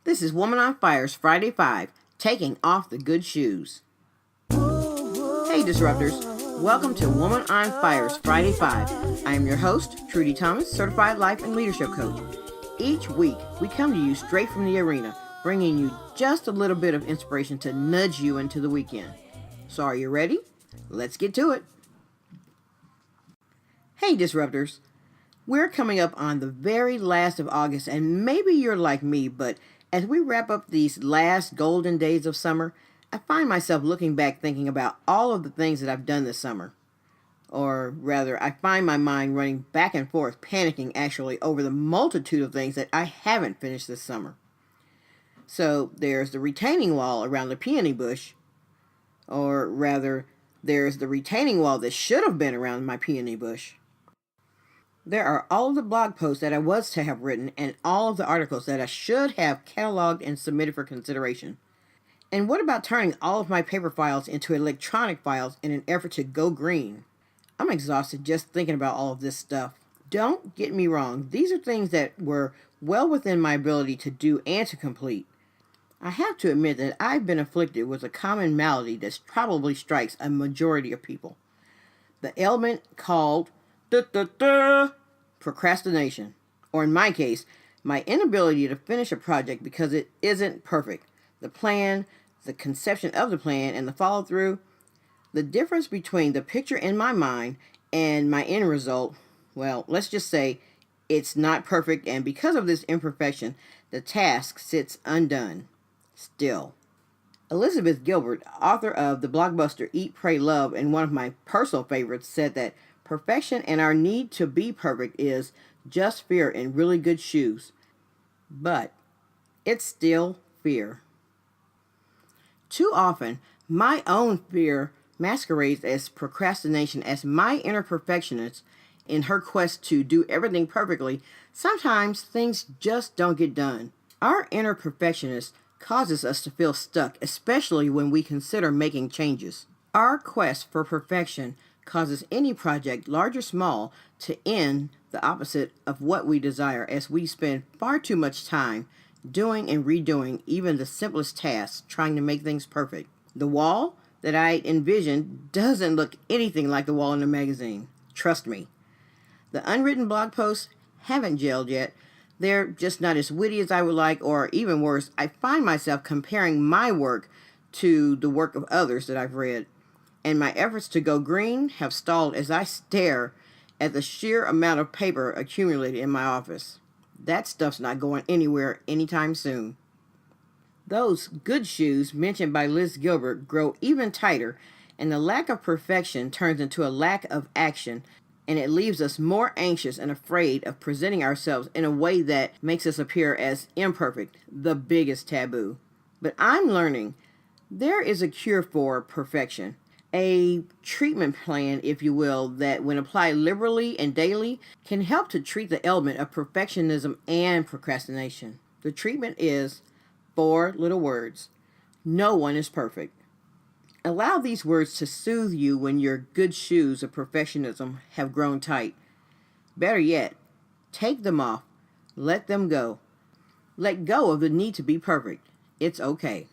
This is Woman on Fire's Friday 5, Taking Off the Good Shoes. Hey Disruptors, welcome to Woman on Fire's Friday 5. I am your host, Lunnie-Thomas, Certified Life and Leadership Coach. Each week, we come to you straight from the arena, bringing you just a little bit of inspiration to nudge you into the weekend. So are you ready? Let's get to it. Hey Disruptors, we're coming up on the very last of August, and maybe you're like me, but as we wrap up these last golden days of summer, I find myself looking back thinking about all of the things that I've done this summer. Or rather, I find my mind running back and forth, panicking actually over the multitude of things that I haven't finished this summer. So there's the retaining wall around the peony bush, or rather, there's the retaining wall that should have been around my peony bush. There are all of the blog posts that I was to have written and all of the articles that I should have cataloged and submitted for consideration. And what about turning all of my paper files into electronic files in an effort to go green? I'm exhausted just thinking about all of this stuff. Don't get me wrong, these are things that were well within my ability to do and to complete. I have to admit that I've been afflicted with a common malady that probably strikes a majority of people. The ailment called procrastination, or in my case, my inability to finish a project because it isn't perfect. The plan, the conception of the plan, and the follow-through, the difference between the picture in my mind and my end result, well, let's just say it's not perfect, and because of this imperfection, the task sits undone. Still. Elizabeth Gilbert, author of the blockbuster Eat, Pray, Love, and one of my personal favorites, said that perfection and our need to be perfect is just fear in really good shoes. But it's still fear. Too often, my own fear masquerades as procrastination as my inner perfectionist in her quest to do everything perfectly. Sometimes things just don't get done. Our inner perfectionist causes us to feel stuck, especially when we consider making changes. Our quest for perfection causes any project, large or small, to end the opposite of what we desire, as we spend far too much time doing and redoing even the simplest tasks, trying to make things perfect. The wall that I envisioned doesn't look anything like the wall in the magazine. Trust me. The unwritten blog posts haven't gelled yet. They're just not as witty as I would like, or even worse, I find myself comparing my work to the work of others that I've read. And my efforts to go green have stalled as I stare at the sheer amount of paper accumulated in my office. That stuff's not going anywhere anytime soon. Those good shoes mentioned by Liz Gilbert grow even tighter, and the lack of perfection turns into a lack of action, and it leaves us more anxious and afraid of presenting ourselves in a way that makes us appear as imperfect, the biggest taboo. But I'm learning there is a cure for perfection. A treatment plan, if you will, that when applied liberally and daily can help to treat the ailment of perfectionism and procrastination. The treatment is 4 little words. No one is perfect. Allow these words to soothe you when your good shoes of perfectionism have grown tight. Better yet, take them off. Let them go. Let go of the need to be perfect. It's okay.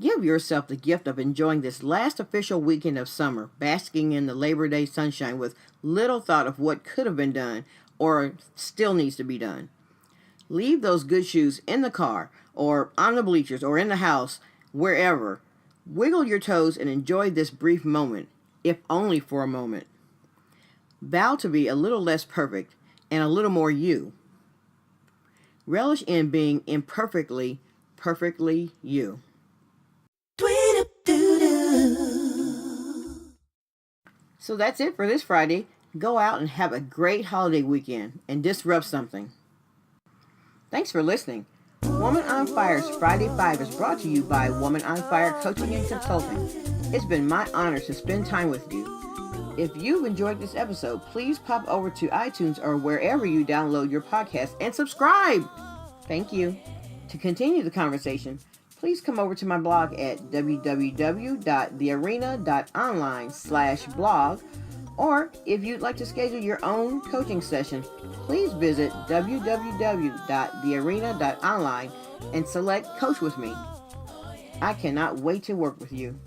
Give yourself the gift of enjoying this last official weekend of summer, basking in the Labor Day sunshine with little thought of what could have been done or still needs to be done. Leave those good shoes in the car or on the bleachers or in the house, wherever. Wiggle your toes and enjoy this brief moment, if only for a moment. Vow to be a little less perfect and a little more you. Relish in being imperfectly, perfectly you. So that's it for this Friday. Go out and have a great holiday weekend and disrupt something. Thanks for listening. Woman on Fire's Friday 5 is brought to you by Woman on Fire Coaching and Consulting. It's been my honor to spend time with you. If you've enjoyed this episode, please pop over to iTunes or wherever you download your podcast and subscribe. Thank you. To continue the conversation, please come over to my blog at www.thearena.online/blog Or if you'd like to schedule your own coaching session, please visit www.thearena.online and select Coach with Me. I cannot wait to work with you.